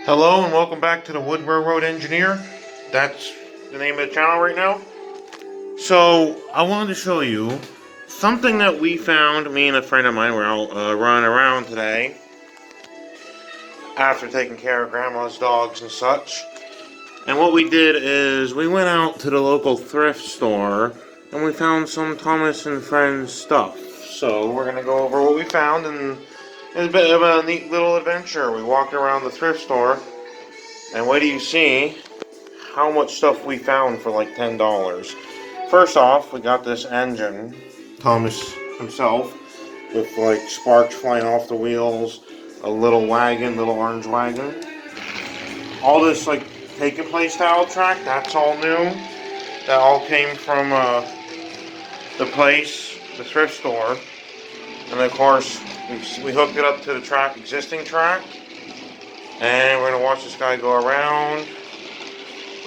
Hello and welcome back to the Wood Railroad Engineer. That's the name of the channel right now. So I wanted to show you something that we found. Me and a friend of mine were out running around today after taking care of Grandma's dogs and such. And what we did is we went out to the local thrift store and we found some Thomas and Friends stuff. So we're gonna go over what we found, and it's a bit of a neat little adventure. We walked around the thrift store, and what do you see? How much stuff we found for like $10. First off, we got this engine, Thomas himself, with like sparks flying off the wheels, a little wagon, little orange wagon. All this like take and play style track, that's all new. That all came from the place, the thrift store. And of course, we hooked it up to the track, existing track. And we're gonna watch this guy go around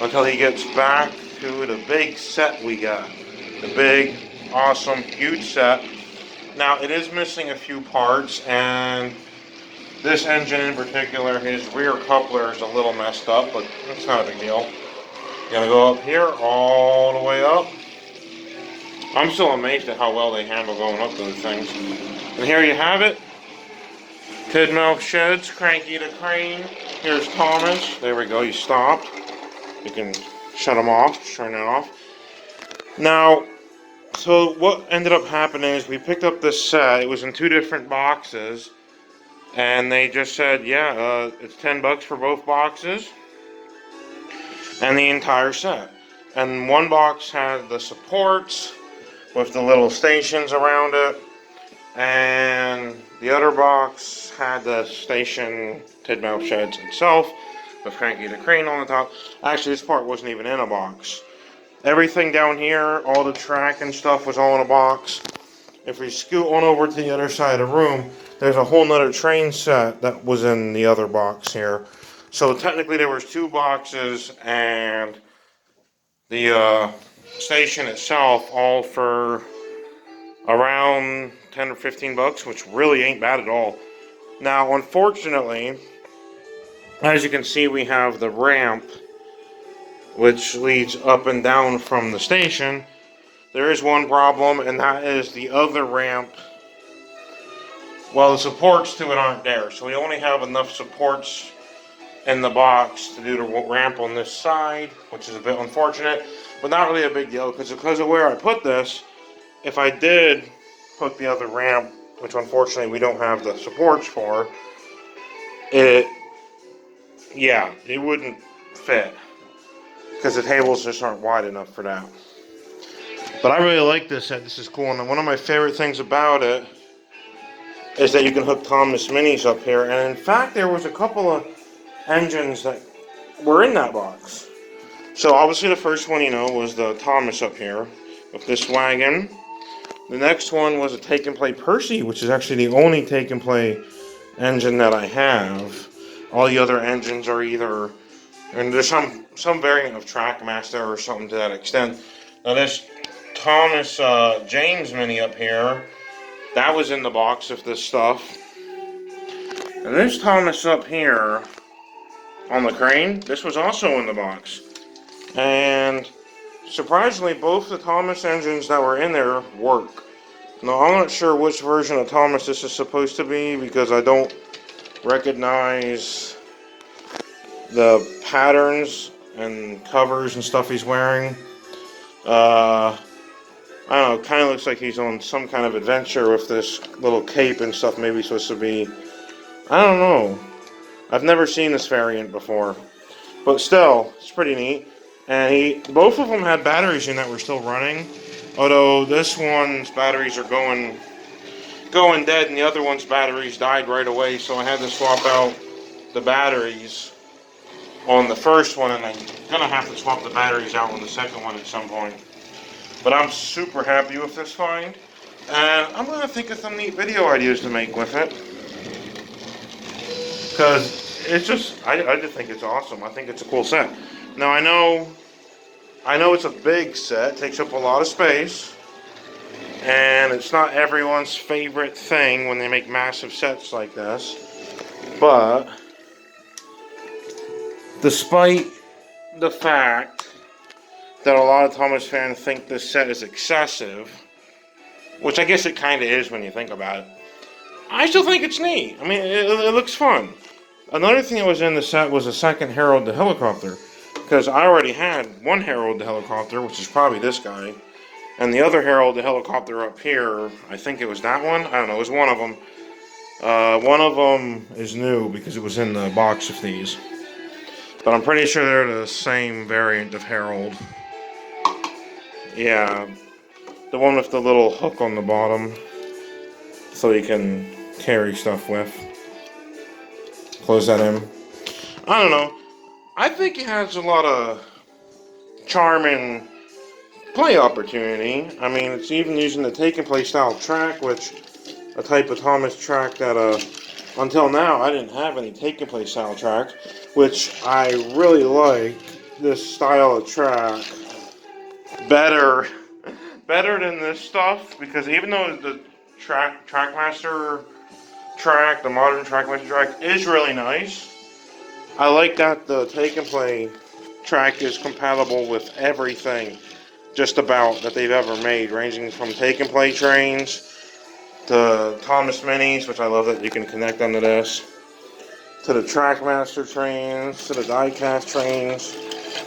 until he gets back to the big set we got. The big, awesome, huge set. Now, it is missing a few parts, and this engine in particular, his rear coupler is a little messed up, but it's not a big deal. Gonna go up here, all the way up. I'm still amazed at how well they handle going up those things. And here you have it. Tidmouth sheds, cranky to crane. Here's Thomas. There we go, you stopped. You can shut them off, turn that off. Now, so what ended up happening is we picked up this set. It was in two different boxes, and they just said, yeah, it's $10 for both boxes and the entire set. And one box had the supports with the little stations around it, and the other box had the station Tidmouth sheds itself with cranky to crane on the top. Actually, this part wasn't even in a box. Everything down here, all the track and stuff was all in a box. If we scoot on over to the other side of the room, there's a whole nother train set that was in the other box here. So technically there was two boxes, and the station itself all for around 10 or 15 bucks, which really ain't bad at all. Now, unfortunately, as you can see, we have the ramp which leads up and down from the station. There is one problem, and that is the other ramp. Well, the supports to it aren't there, so we only have enough supports in the box to do the ramp on this side, which is a bit unfortunate, but not really a big deal, because of where I put this, if I did put the other ramp, which unfortunately we don't have the supports for, it wouldn't fit, because the tables just aren't wide enough for that. But I really like this set. This is cool, and one of my favorite things about it is that you can hook Thomas Minis up here. And in fact, there was a couple of engines that were in that box. So obviously the first one, was the Thomas up here with this wagon. The next one was a Take and Play Percy, which is actually the only Take and Play engine that I have. All the other engines are either, and there's some variant of Trackmaster or something to that extent. Now this Thomas James Mini up here, that was in the box of this stuff. And this Thomas up here on the crane, this was also in the box. And surprisingly, both the Thomas engines that were in there work. Now, I'm not sure which version of Thomas this is supposed to be, because I don't recognize the patterns and covers and stuff he's wearing. I don't know, it kind of looks like he's on some kind of adventure with this little cape and stuff. Maybe supposed to be, I don't know. I've never seen this variant before, but still, it's pretty neat. And both of them had batteries in that were still running, although this one's batteries are going dead, and the other one's batteries died right away. So I had to swap out the batteries on the first one, and I'm gonna have to swap the batteries out on the second one at some point. But I'm super happy with this find, and I'm gonna think of some neat video ideas to make with it, because it's just, I just think it's awesome. I think it's a cool set. Now I know it's a big set, it takes up a lot of space, and it's not everyone's favorite thing when they make massive sets like this, but Despite the fact that a lot of Thomas fans think this set is excessive, which I guess it kind of is when you think about it, I still think it's neat. I mean, it looks fun. Another thing that was in the set was a second Harold the Helicopter, because I already had one Harold the Helicopter, which is probably this guy, and the other Harold the Helicopter up here, I think it was that one. I don't know, it was one of them. One of them is new because it was in the box of these. But I'm pretty sure they're the same variant of Harold. Yeah, the one with the little hook on the bottom, so you can carry stuff with. Close that in. I don't know. I think it has a lot of charm and play opportunity. I mean, it's even using the take and play style track, which a type of Thomas track that until now I didn't have any take and play style track, which I really like this style of track better than this stuff, because even though the Trackmaster track, the modern Trackmaster track is really nice, I like that the take and play track is compatible with everything just about that they've ever made, ranging from take and play trains to Thomas Minis, which I love that you can connect onto this, to the Trackmaster trains, to the diecast trains.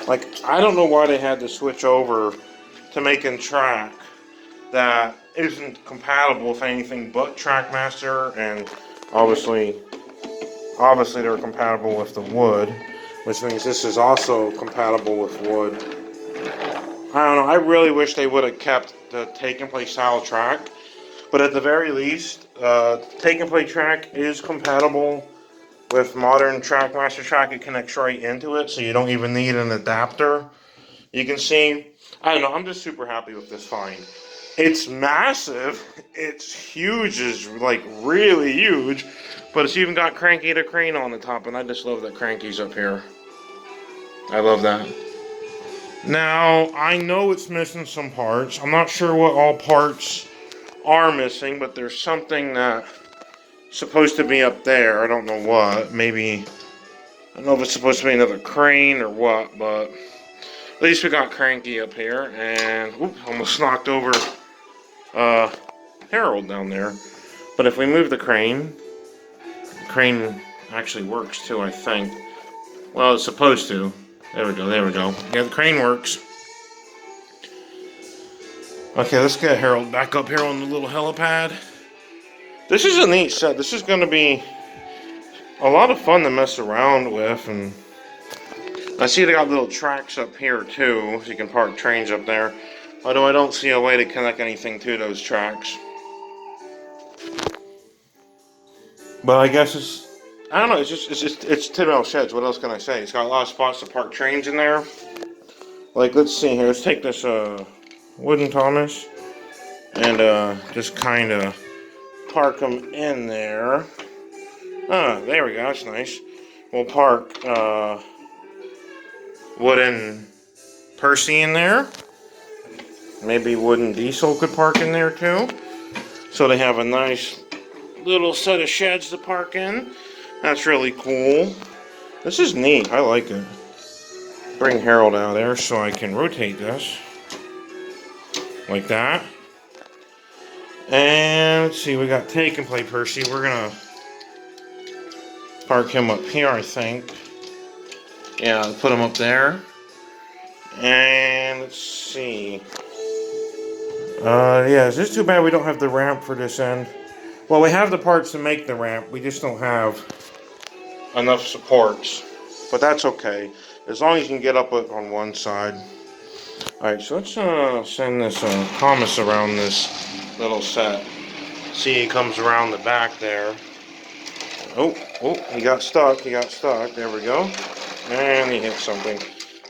Like, I don't know why they had to switch over to making track that isn't compatible with anything but Trackmaster, and obviously they're compatible with the wood, which means this is also compatible with wood. I don't know, I really wish they would have kept the take and play style track, but at the very least, take and play track is compatible with modern Trackmaster track. It connects right into it, so you don't even need an adapter. You can see, I don't know, I'm just super happy with this find. It's massive, it's huge, it's like really huge, but it's even got Cranky the Crane on the top, and I just love that Cranky's up here. I love that. Now, I know it's missing some parts. I'm not sure what all parts are missing, but there's something that's supposed to be up there. I don't know what. Maybe, I don't know if it's supposed to be another crane or what, but at least we got Cranky up here, and almost knocked over Harold down there. But if we move the crane actually works too, I think. Well, it's supposed to. There we go. Yeah, the crane works. Okay, let's get Harold back up here on the little helipad. This is a neat set. This is going to be a lot of fun to mess around with, and I see they got little tracks up here too, so you can park trains up there. Although I don't see a way to connect anything to those tracks. But I guess I don't know, it's Tidwell Sheds. What else can I say? It's got a lot of spots to park trains in there. Like, let's see here. Let's take this wooden Thomas and just kind of park them in there. There we go. That's nice. We'll park wooden Percy in there. Maybe wooden Diesel could park in there too. So they have a nice little set of sheds to park in. That's really cool. This is neat. I like it. Bring Harold out of there so I can rotate this. Like that. And let's see, we got Take and Play Percy. We're gonna park him up here, I think. Yeah, put him up there. And let's see. Yeah, it's just too bad we don't have the ramp for this end. Well, we have the parts to make the ramp. We just don't have enough supports. But that's okay, as long as you can get up on one side. Alright, so let's send this Thomas around this little set. See, he comes around the back there. Oh, he got stuck. There we go. And he hit something.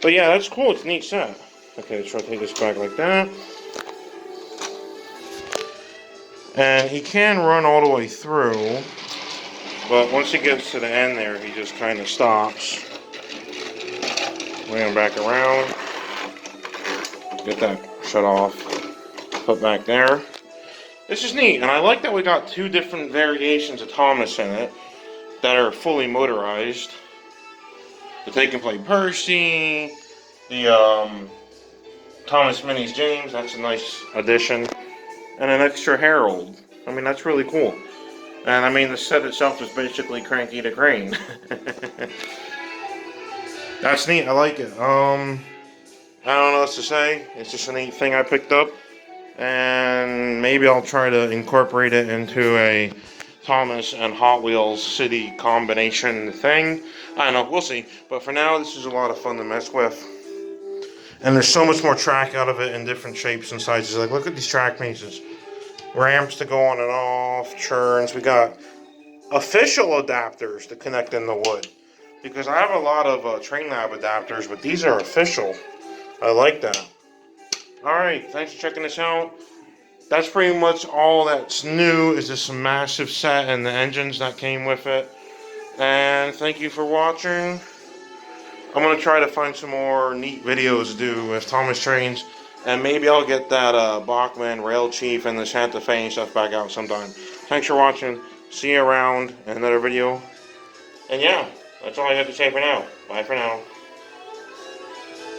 But yeah, that's cool. It's a neat set. Okay, let's rotate this back like that. And he can run all the way through, but once he gets to the end there, he just kind of stops. Bring him back around. Get that shut off. Put back there. This is neat, and I like that we got two different variations of Thomas in it that are fully motorized. the Take and Play Percy, the Thomas Minis James, that's a nice addition, and an extra Herald. I mean, that's really cool. And I mean, the set itself is basically Cranky the Crane. That's neat, I like it. I don't know what else to say. It's just a neat thing I picked up. And maybe I'll try to incorporate it into a Thomas and Hot Wheels City combination thing. I don't know, we'll see. But for now, this is a lot of fun to mess with. And there's so much more track out of it in different shapes and sizes. Like, look at these track pieces. Ramps to go on and off, churns. We got official adapters to connect in the wood. Because I have a lot of Train Lab adapters, but these are official. I like that. Alright, thanks for checking this out. That's pretty much all that's new, is this massive set and the engines that came with it. And thank you for watching. I'm going to try to find some more neat videos to do with Thomas Trains. And maybe I'll get that Bachman, Rail Chief, and the Santa Fe and stuff back out sometime. Thanks for watching. See you around in another video. And yeah, that's all I got to say for now. Bye for now.